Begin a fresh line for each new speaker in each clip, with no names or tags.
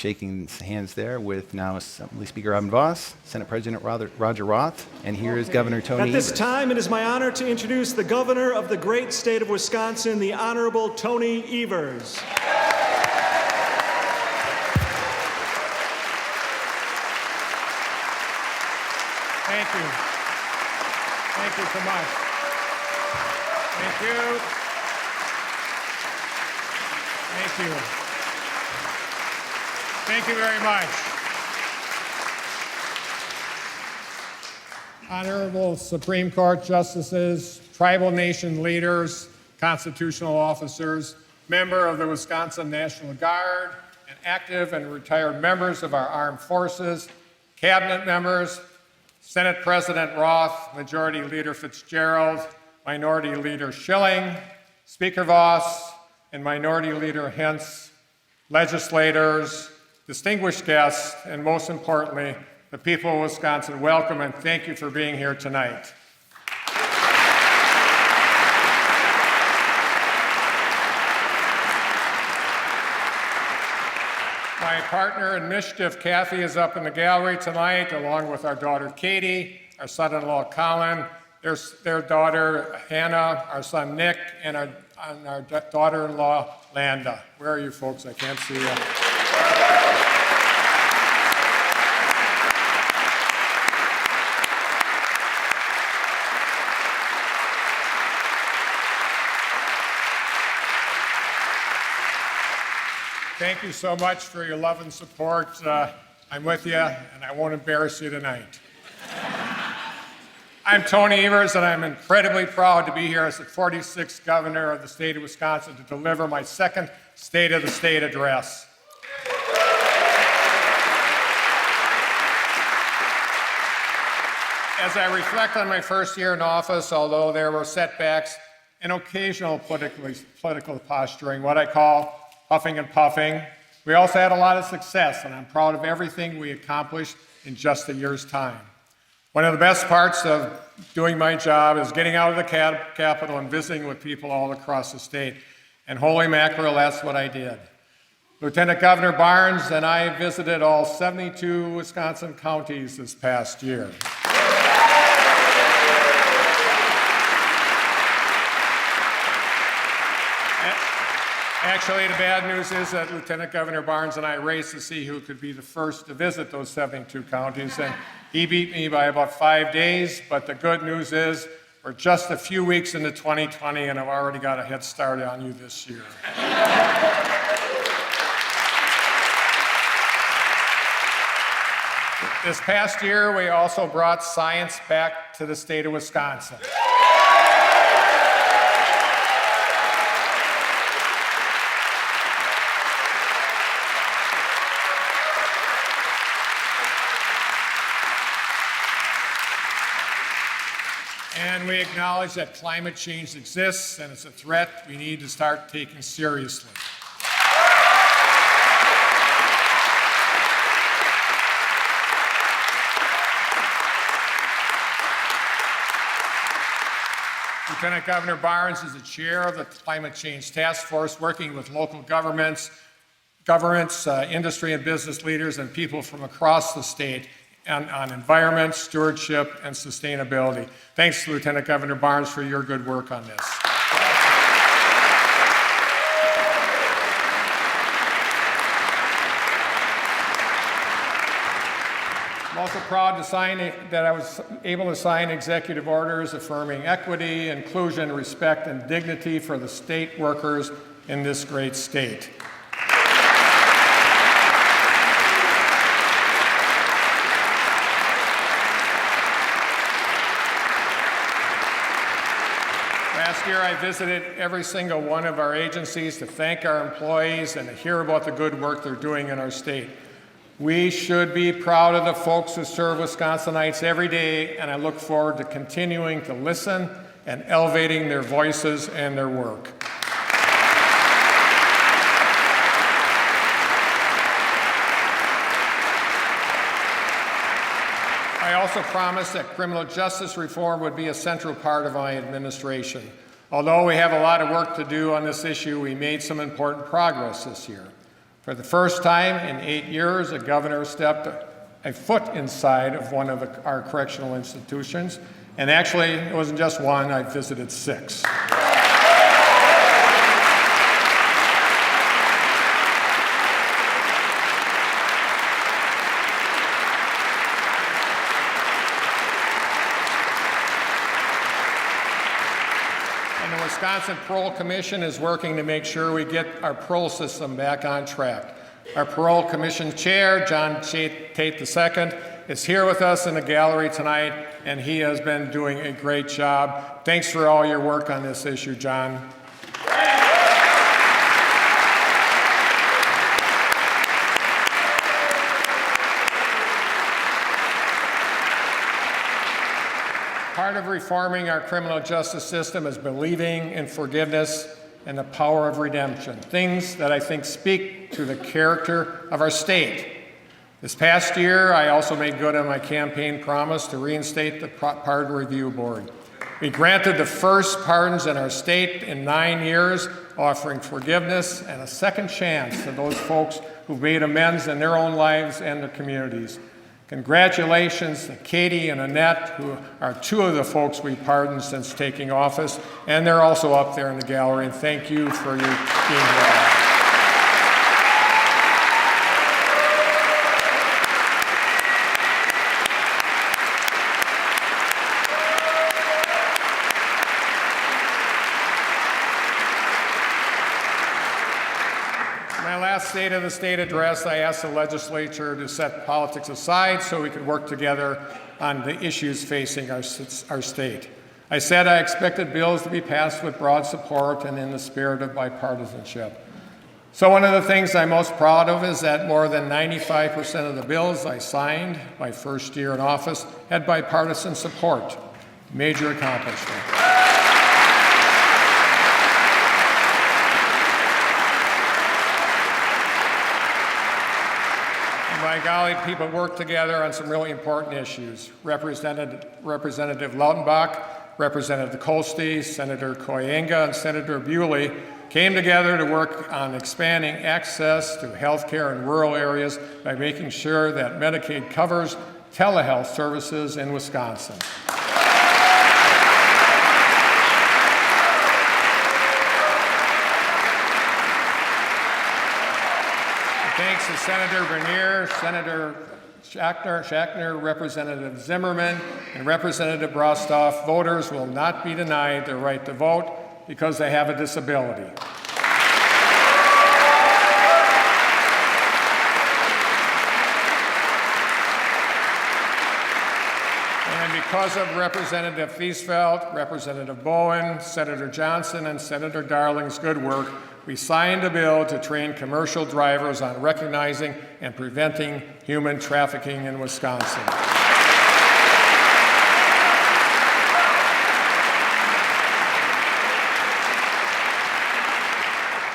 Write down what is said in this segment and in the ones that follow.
shaking hands there with now Assembly Speaker Robin Voss, Senate President Roger Roth, and here is Governor Tony
At this
Evers.
time, it is my honor to introduce the Governor of the great state of Wisconsin, the Honorable Tony Evers.
Thank you. Thank you so much. Thank you. Thank you. Thank you very much. Honorable Supreme Court justices, tribal nation leaders, constitutional officers, member of the Wisconsin National Guard, and active and retired members of our armed forces, cabinet members, Senate President Roth, Majority Leader Fitzgerald, Minority Leader Schilling, Speaker Voss, and Minority Leader Hintz, legislators, distinguished guests, and most importantly, the people of Wisconsin, welcome and thank you for being here tonight. My partner in mischief, Kathy, is up in the gallery tonight, along with our daughter, Katie, our son-in-law, Colin, their daughter, Hannah, our son, Nick, and our daughter-in-law, Landa. Where are you folks? I can't see you. Thank you so much for your love and support. I'm with you, and I won't embarrass you tonight. I'm Tony Evers, and I'm incredibly proud to be here as the 46th governor of the state of Wisconsin to deliver my second State of the State address. As I reflect on my first year in office, although there were setbacks and occasional political posturing, what I call huffing and puffing, we also had a lot of success, and I'm proud of everything we accomplished in just a year's time. One of the best parts of doing my job is getting out of the Capitol and visiting with people all across the state. And holy mackerel, that's what I did. Lieutenant Governor Barnes and I visited all 72 Wisconsin counties this past year. Actually, the bad news is that Lieutenant Governor Barnes and I raced to see who could be the first to visit those 72 counties, and he beat me by about 5 days, but the good news is we're just a few weeks into 2020, and I've already got a head start on you this year. This past year, we also brought science back to the state of Wisconsin. And we acknowledge that climate change exists and it's a threat we need to start taking seriously. Lieutenant Governor Barnes is the chair of the Climate Change Task Force, working with local governments, industry and business leaders, and people from across the state on environment, stewardship, and sustainability. Thanks, Lieutenant Governor Barnes, for your good work on this. I'm also proud that I was able to sign executive orders affirming equity, inclusion, respect, and dignity for the state workers in this great state. Last year, I visited every single one of our agencies to thank our employees and to hear about the good work they're doing in our state. We should be proud of the folks who serve Wisconsinites every day, and I look forward to continuing to listen and elevating their voices and their work. I also promised that criminal justice reform would be a central part of my administration. Although we have a lot of work to do on this issue, we made some important progress this year. For the first time in 8 years, a governor stepped a foot inside of one of our correctional institutions. And actually, it wasn't just one, I visited 6. And the Wisconsin Parole Commission is working to make sure we get our parole system back on track. Our Parole Commission Chair, John Tate II, is here with us in the gallery tonight, and he has been doing a great job. Thanks for all your work on this issue, John. Part of reforming our criminal justice system is believing in forgiveness and the power of redemption, things that I think speak to the character of our state. This past year, I also made good on my campaign promise to reinstate the Pardon Review Board. We granted the first pardons in our state in 9 years, offering forgiveness and a second chance to those folks who've made amends in their own lives and their communities. Congratulations to Katie and Annette, who are 2 of the folks we pardoned since taking office, and they're also up there in the gallery, and thank you for your being here. State of the State address, I asked the legislature to set politics aside so we could work together on the issues facing our state. I said I expected bills to be passed with broad support and in the spirit of bipartisanship. So one of the things I'm most proud of is that more than 95% of the bills I signed my first year in office had bipartisan support. Major accomplishment. My golly, people worked together on some really important issues. Representative Lautenbach, Representative Kolste, Senator Koyenga, and Senator Bewley came together to work on expanding access to health care in rural areas by making sure that Medicaid covers telehealth services in Wisconsin. Thanks to Senator Bernier, Senator Schachner, Representative Zimmerman, and Representative Brostoff, voters will not be denied their right to vote because they have a disability. And because of Representative Thiesfeld, Representative Bowen, Senator Johnson, and Senator Darling's good work, we signed a bill to train commercial drivers on recognizing and preventing human trafficking in Wisconsin.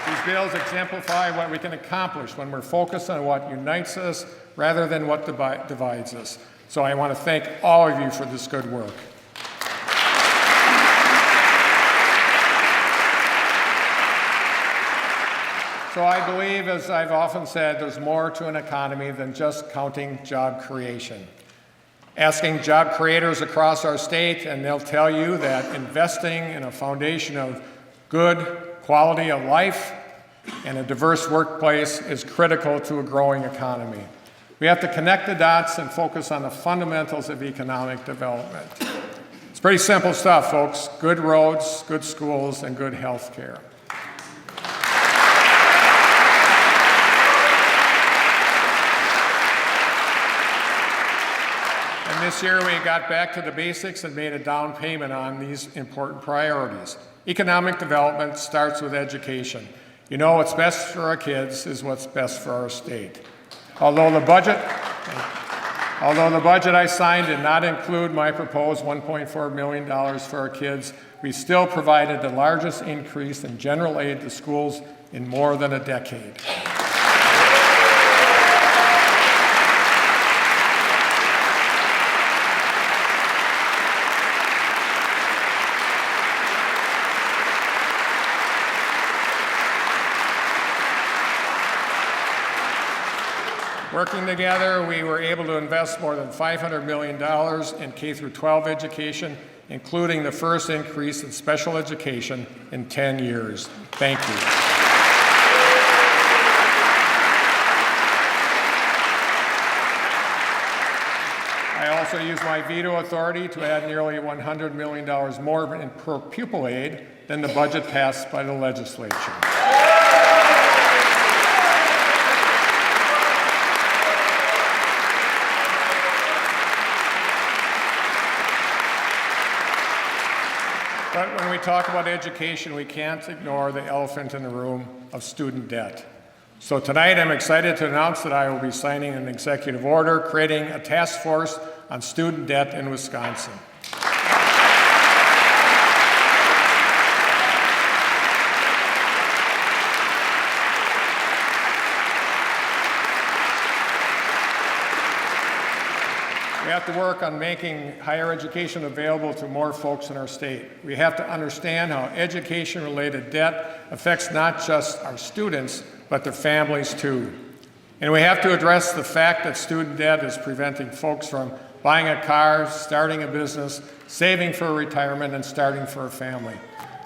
These bills exemplify what we can accomplish when we're focused on what unites us rather than what divides us. So I want to thank all of you for this good work. So I believe, as I've often said, there's more to an economy than just counting job creation. Asking job creators across our state, and they'll tell you that investing in a foundation of good quality of life and a diverse workplace is critical to a growing economy. We have to connect the dots and focus on the fundamentals of economic development. It's pretty simple stuff, folks. Good roads, good schools, and good health care. And this year we got back to the basics and made a down payment on these important priorities. Economic development starts with education. You know, what's best for our kids is what's best for our state. Although the budget I signed did not include my proposed $1.4 million for our kids, we still provided the largest increase in general aid to schools in more than a decade. Working together, we were able to invest more than $500 million in K-12 education, including the first increase in special education in 10 years. Thank you. I also used my veto authority to add nearly $100 million more in per pupil aid than the budget passed by the legislature. But when we talk about education, we can't ignore the elephant in the room of student debt. So tonight, I'm excited to announce that I will be signing an executive order creating a task force on student debt in Wisconsin. We have to work on making higher education available to more folks in our state. We have to understand how education-related debt affects not just our students, but their families too. And we have to address the fact that student debt is preventing folks from buying a car, starting a business, saving for retirement, and starting for a family.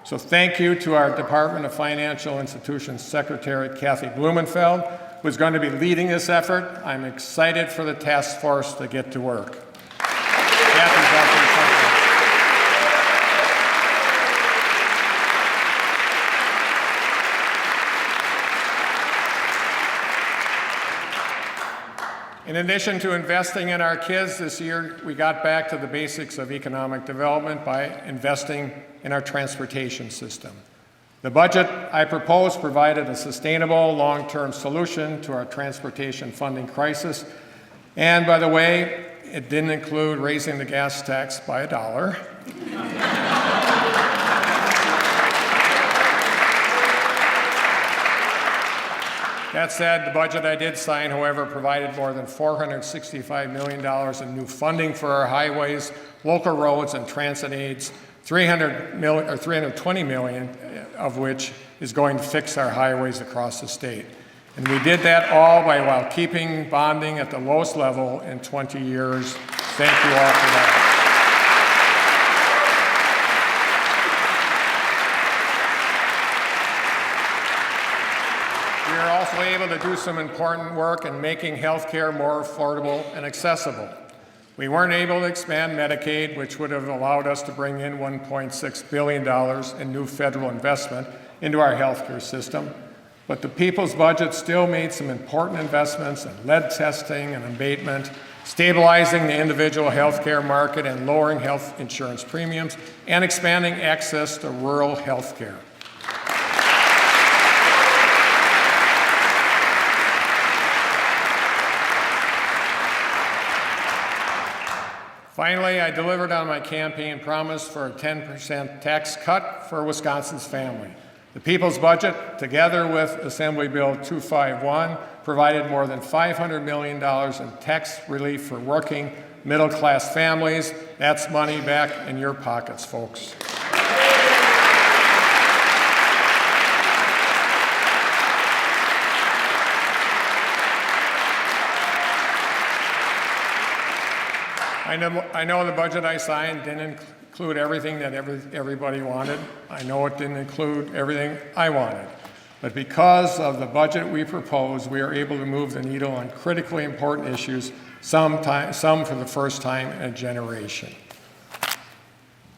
So thank you to our Department of Financial Institutions Secretary, Kathy Blumenfeld, who is going to be leading this effort. I'm excited for the task force to get to work. Kathy's out there something. In addition to investing in our kids this year, we got back to the basics of economic development by investing in our transportation system. The budget I proposed provided a sustainable, long-term solution to our transportation funding crisis. And by the way, it didn't include raising the gas tax by $1. That said, the budget I did sign, however, provided more than $465 million in new funding for our highways, local roads, and transit aids, $320 million of which is going to fix our highways across the state. And we did that all while keeping bonding at the lowest level in 20 years. Thank you all for that. We are also able to do some important work in making health care more affordable and accessible. We weren't able to expand Medicaid, which would have allowed us to bring in $1.6 billion in new federal investment into our healthcare system. But the people's budget still made some important investments in lead testing and abatement, stabilizing the individual healthcare market and lowering health insurance premiums, and expanding access to rural healthcare. Finally, I delivered on my campaign promise for a 10% tax cut for Wisconsin's family. The people's budget, together with Assembly Bill 251, provided more than $500 million in tax relief for working middle-class families. That's money back in your pockets, folks. I know the budget I signed didn't include everything that everybody wanted. I know it didn't include everything I wanted. But because of the budget we proposed, we are able to move the needle on critically important issues, some for the first time in a generation.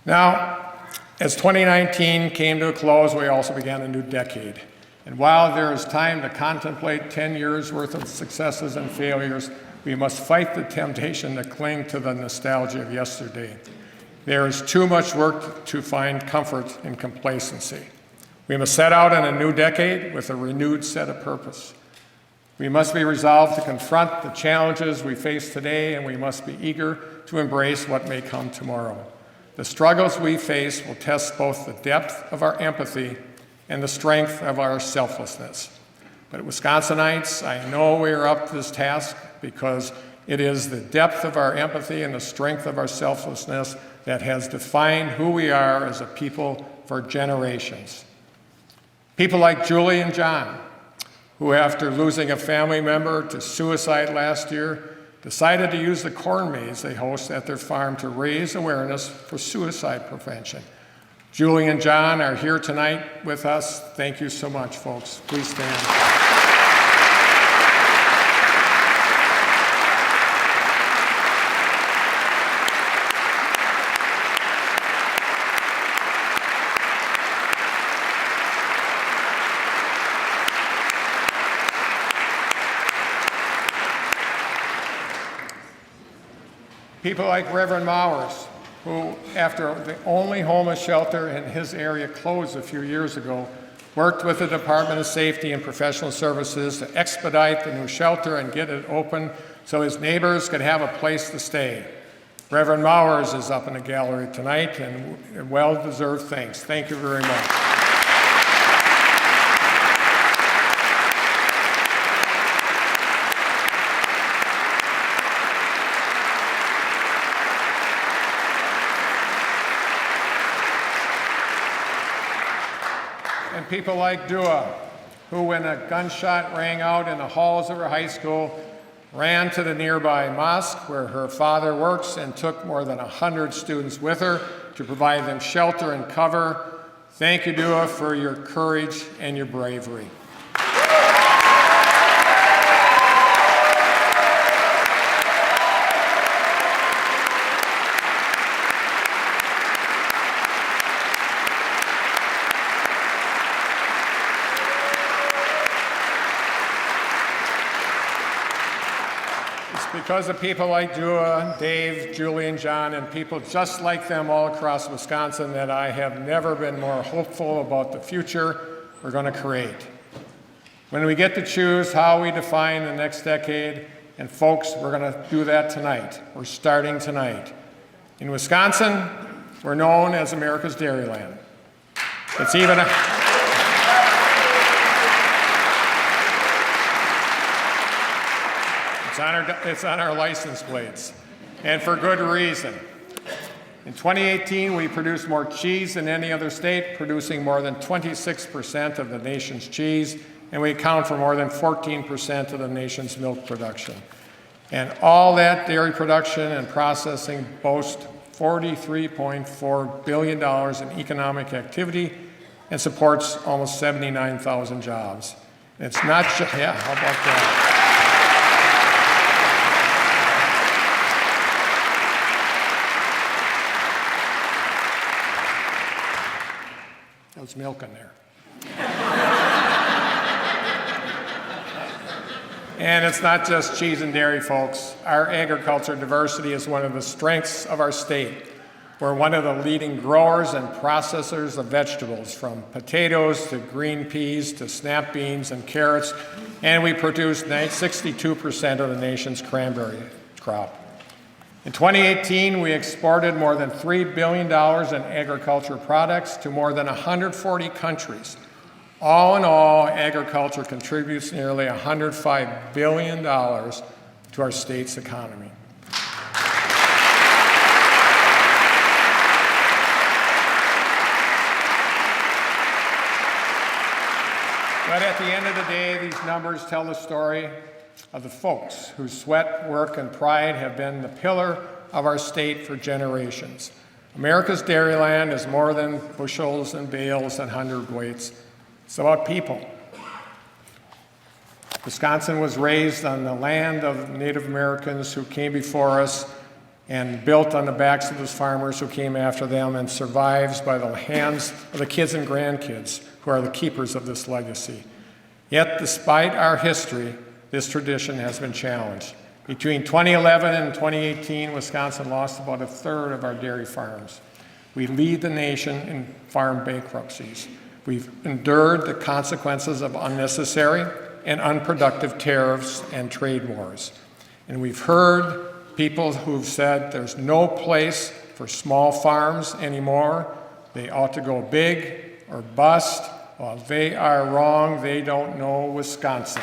Now, as 2019 came to a close, we also began a new decade. And while there is time to contemplate 10 years worth of successes and failures, we must fight the temptation to cling to the nostalgia of yesterday. There is too much work to find comfort in complacency. We must set out in a new decade with a renewed set of purpose. We must be resolved to confront the challenges we face today, and we must be eager to embrace what may come tomorrow. The struggles we face will test both the depth of our empathy and the strength of our selflessness. But Wisconsinites, I know we are up to this task because it is the depth of our empathy and the strength of our selflessness that has defined who we are as a people for generations. People like Julie and John, who, after losing a family member to suicide last year, decided to use the corn maze they host at their farm to raise awareness for suicide prevention. Julie and John are here tonight with us. Thank you so much, folks. Please stand. People like Reverend Mowers, who, after the only homeless shelter in his area closed a few years ago, worked with the Department of Safety and Professional Services to expedite the new shelter and get it open so his neighbors could have a place to stay. Reverend Mowers is up in the gallery tonight, and well-deserved thanks. Thank you very much. And people like Dua, who, when a gunshot rang out in the halls of her high school, ran to the nearby mosque where her father works and took more than 100 students with her to provide them shelter and cover. Thank you, Dua, for your courage and your bravery. Because of people like Dua, Dave, Julie, and John, and people just like them all across Wisconsin, that I have never been more hopeful about the future we're going to create. When we get to choose how we define the next decade, and folks, we're going to do that tonight. We're starting tonight. In Wisconsin, we're known as America's Dairyland. It's even It's on our license plates, and for good reason. In 2018, we produced more cheese than any other state, producing more than 26% of the nation's cheese, and we account for more than 14% of the nation's milk production. And all that dairy production and processing boast $43.4 billion in economic activity and supports almost 79,000 jobs. And it's not just, yeah, how about that? There's milk in there. And it's not just cheese and dairy, folks. Our agriculture diversity is one of the strengths of our state. We're one of the leading growers and processors of vegetables, from potatoes to green peas to snap beans and carrots, and we produce 62% of the nation's cranberry crop. In 2018, we exported more than $3 billion in agriculture products to more than 140 countries. All in all, agriculture contributes nearly $105 billion to our state's economy. But at the end of the day, these numbers tell the story of the folks whose sweat, work, and pride have been the pillar of our state for generations. America's Dairyland is more than bushels and bales and hundredweights. It's about people. Wisconsin was raised on the land of Native Americans who came before us and built on the backs of those farmers who came after them, and survives by the hands of the kids and grandkids who are the keepers of this legacy. Yet, despite our history, this tradition has been challenged. Between 2011 and 2018, Wisconsin lost about a third of our dairy farms. We lead the nation in farm bankruptcies. We've endured the consequences of unnecessary and unproductive tariffs and trade wars. And we've heard people who've said there's no place for small farms anymore. They ought to go big or bust. Well, they are wrong. They don't know Wisconsin.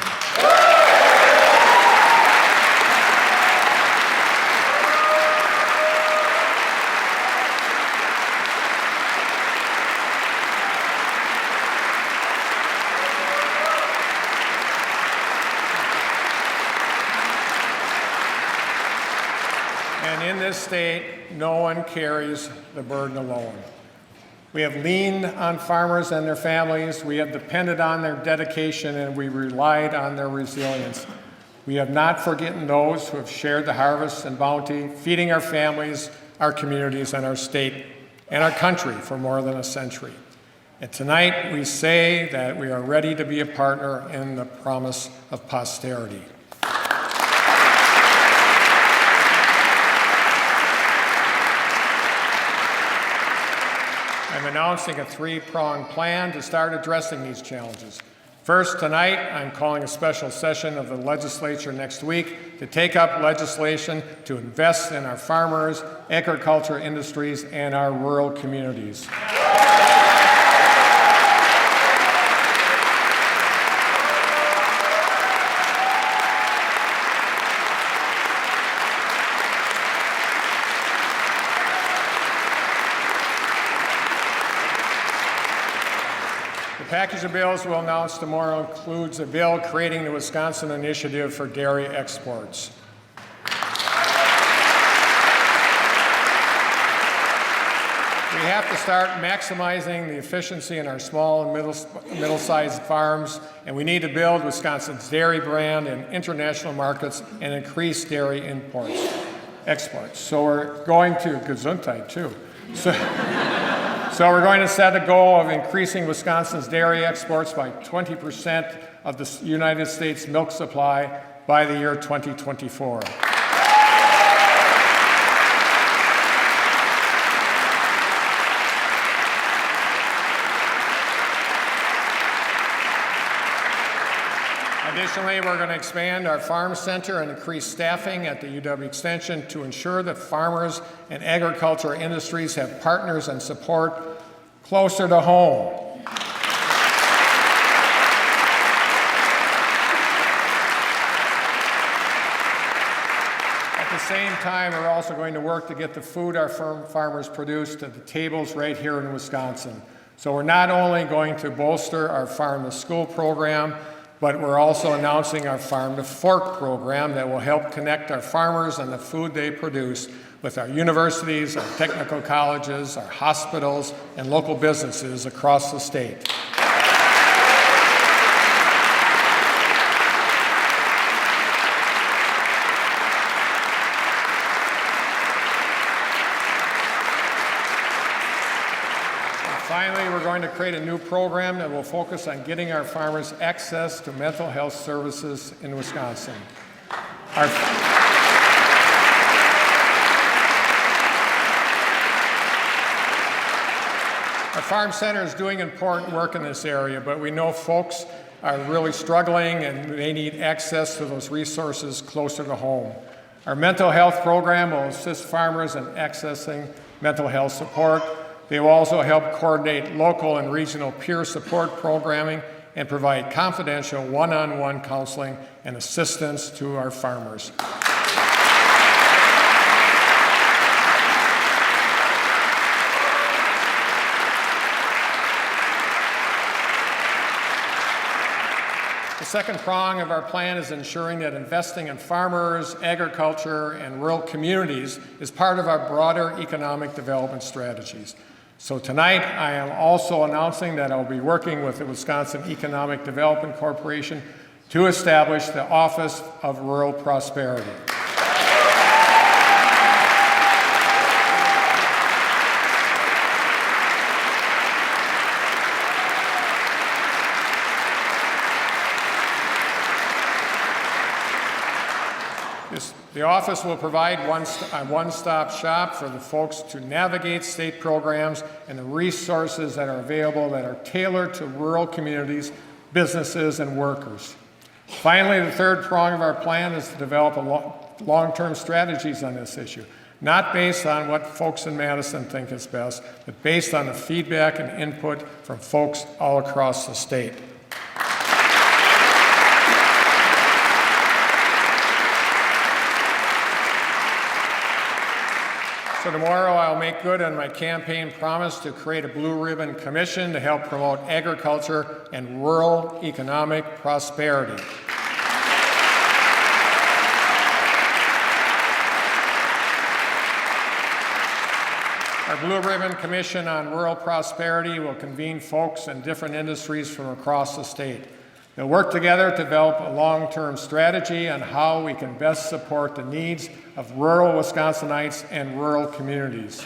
this state, no one carries the burden alone. We have leaned on farmers and their families. We have depended on their dedication, and we relied on their resilience. We have not forgotten those who have shared the harvest and bounty, feeding our families, our communities, and our state and our country for more than a century. And tonight we say that we are ready to be a partner in the promise of posterity. I'm announcing a three-pronged plan to start addressing these challenges. First, tonight, I'm calling a special session of the legislature next week to take up legislation to invest in our farmers, agriculture industries, and our rural communities. The package of bills we'll announce tomorrow includes a bill creating the Wisconsin Initiative for Dairy Exports. We have to start maximizing the efficiency in our small and middle-sized farms, and we need to build Wisconsin's dairy brand in international markets and increase dairy exports. So we're going to Gesundheit too. So we're going to set a goal of increasing Wisconsin's dairy exports by 20% of the United States milk supply by the year 2024. Additionally, we're going to expand our farm center and increase staffing at the UW Extension to ensure that farmers and agriculture industries have partners and support closer to home. At the same time, we're also going to work to get the food our farmers produce to the tables right here in Wisconsin. So we're not only going to bolster our Farm to School program, but we're also announcing our Farm to Fork program that will help connect our farmers and the food they produce with our universities, our technical colleges, our hospitals, and local businesses across the state. Finally, we're going to create a new program that will focus on getting our farmers access to mental health services in Wisconsin. Our farm center is doing important work in this area, but we know folks are really struggling and they need access to those resources closer to home. Our mental health program will assist farmers in accessing mental health support. They will also help coordinate local and regional peer support programming and provide confidential one-on-one counseling and assistance to our farmers. The second prong of our plan is ensuring that investing in farmers, agriculture, and rural communities is part of our broader economic development strategies. So tonight, I am also announcing that I'll be working with the Wisconsin Economic Development Corporation to establish the Office of Rural Prosperity. The office will provide a one-stop shop for the folks to navigate state programs and the resources that are available that are tailored to rural communities, businesses, and workers. Finally, the third prong of our plan is to develop long-term strategies on this issue, not based on what folks in Madison think is best, but based on the feedback and input from folks all across the state. So tomorrow I'll make good on my campaign promise to create a Blue Ribbon Commission to help promote agriculture and rural economic prosperity. Our Blue Ribbon Commission on Rural Prosperity will convene folks in different industries from across the state. They'll work together to develop a long-term strategy on how we can best support the needs of rural Wisconsinites and rural communities.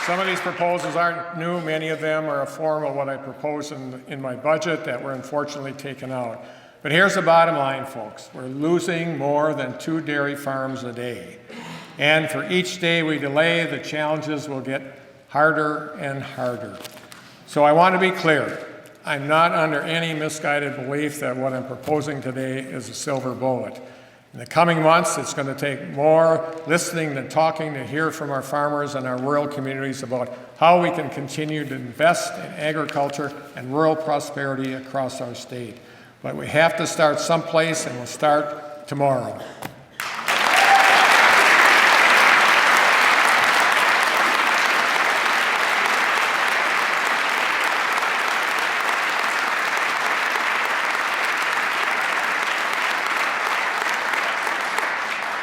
Some of these proposals aren't new. Many of them are a form of what I proposed in my budget that were unfortunately taken out. But here's the bottom line, folks. We're losing more than 2 dairy farms a day. And for each day we delay, the challenges will get harder and harder. So I want to be clear. I'm not under any misguided belief that what I'm proposing today is a silver bullet. In the coming months, it's going to take more listening than talking to hear from our farmers and our rural communities about how we can continue to invest in agriculture and rural prosperity across our state. But we have to start someplace, and we'll start tomorrow.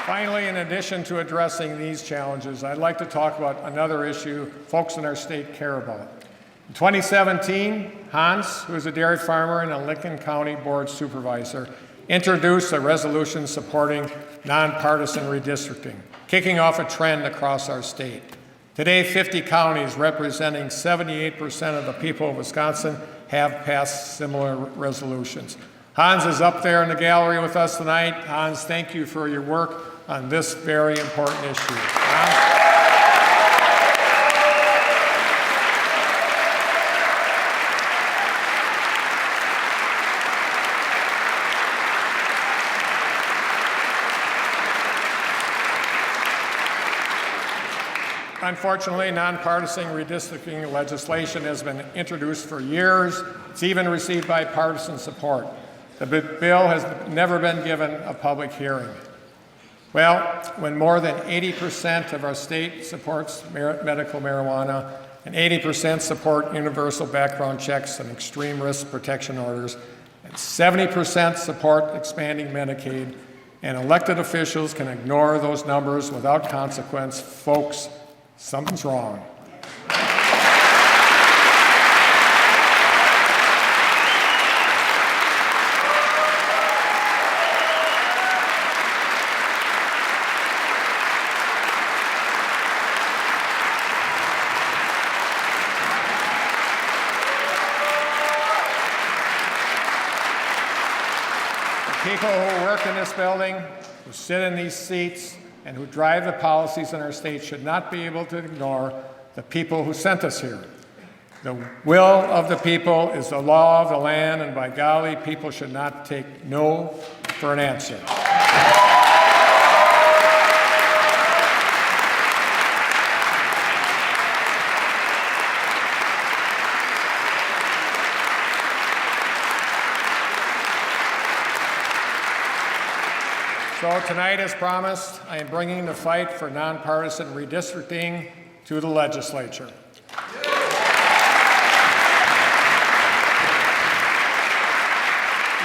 Finally, in addition to addressing these challenges, I'd like to talk about another issue folks in our state care about. In 2017, Hans, who is a dairy farmer and a Lincoln County Board Supervisor, introduced a resolution supporting nonpartisan redistricting, kicking off a trend across our state. Today, 50 counties representing 78% of the people of Wisconsin have passed similar resolutions. Hans is up there in the gallery with us tonight. Hans, thank you for your work on this very important issue. Hans? Unfortunately, nonpartisan redistricting legislation has been introduced for years. It's even received bipartisan support. The bill has never been given a public hearing. Well, when more than 80% of our state supports medical marijuana and 80% support universal background checks and extreme risk protection orders, and 70% support expanding Medicaid, and elected officials can ignore those numbers without consequence, folks, something's wrong. People who work in this building, who sit in these seats, and who drive the policies in our state should not be able to ignore the people who sent us here. The will of the people is the law of the land, and by golly, people should not take no for an answer. So tonight, as promised, I am bringing the fight for nonpartisan redistricting to the legislature. In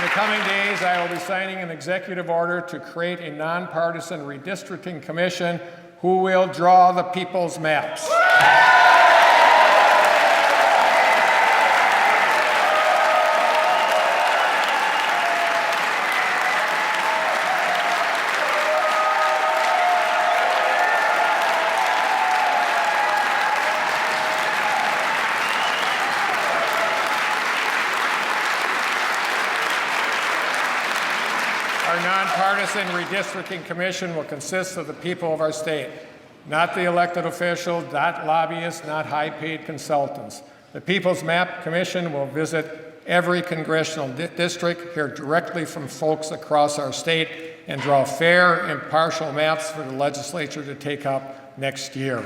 the coming days, I will be signing an executive order to create a nonpartisan redistricting commission who will draw the people's maps. Our nonpartisan redistricting commission will consist of the people of our state, not the elected officials, not lobbyists, not high-paid consultants. The People's Map Commission will visit every congressional district, hear directly from folks across our state, and draw fair, impartial maps for the legislature to take up next year.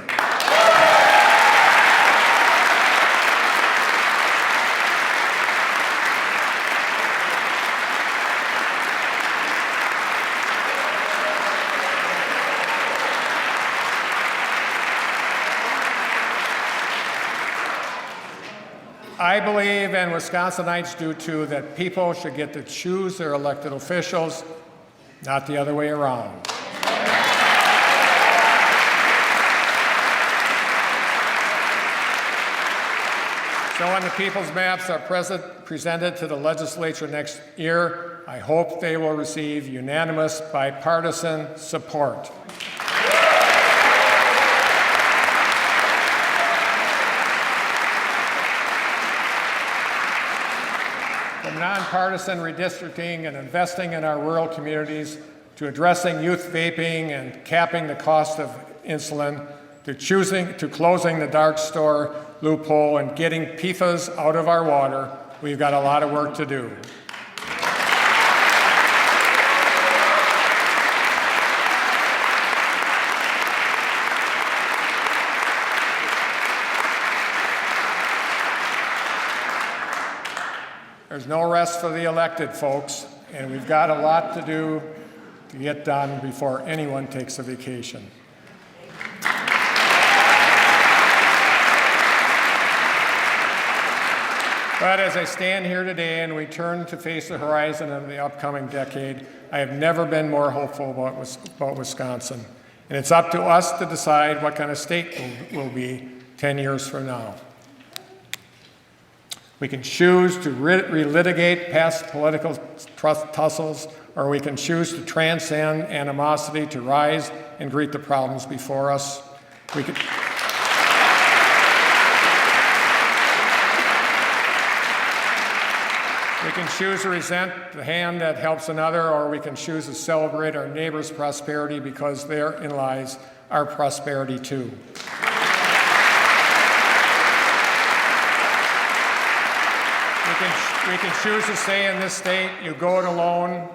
I believe, and Wisconsinites do too, that people should get to choose their elected officials, not the other way around. So when the people's maps are presented to the legislature next year, I hope they will receive unanimous bipartisan support. From nonpartisan redistricting and investing in our rural communities to addressing youth vaping and capping the cost of insulin to closing the dark store loophole and getting PFAS out of our water, we've got a lot of work to do. There's no rest for the elected, folks, and we've got a lot to do to get done before anyone takes a vacation. But as I stand here today and we turn to face the horizon of the upcoming decade, I have never been more hopeful about Wisconsin. And it's up to us to decide what kind of state we'll be 10 years from now. We can choose to relitigate past political tussles, or we can choose to transcend animosity to rise and greet the problems before us. We can choose to resent the hand that helps another, or we can choose to celebrate our neighbor's prosperity because therein lies our prosperity too. We can choose to say in this state, you go it alone,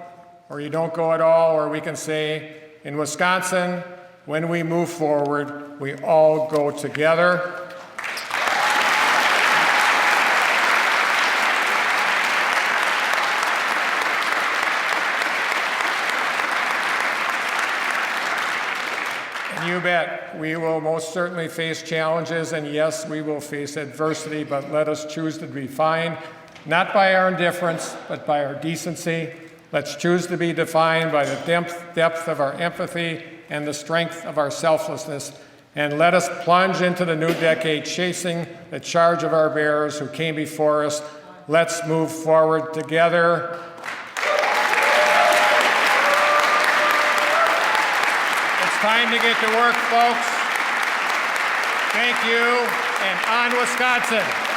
or you don't go at all, or we can say, in Wisconsin, when we move forward, we all go together. And you bet, we will most certainly face challenges, and yes, we will face adversity, but let us choose to be defined not by our indifference, but by our decency. Let's choose to be defined by the depth of our empathy and the strength of our selflessness. And let us plunge into the new decade chasing the charge of our bearers who came before us. Let's move forward together. It's time to get to work, folks. Thank you, and on Wisconsin.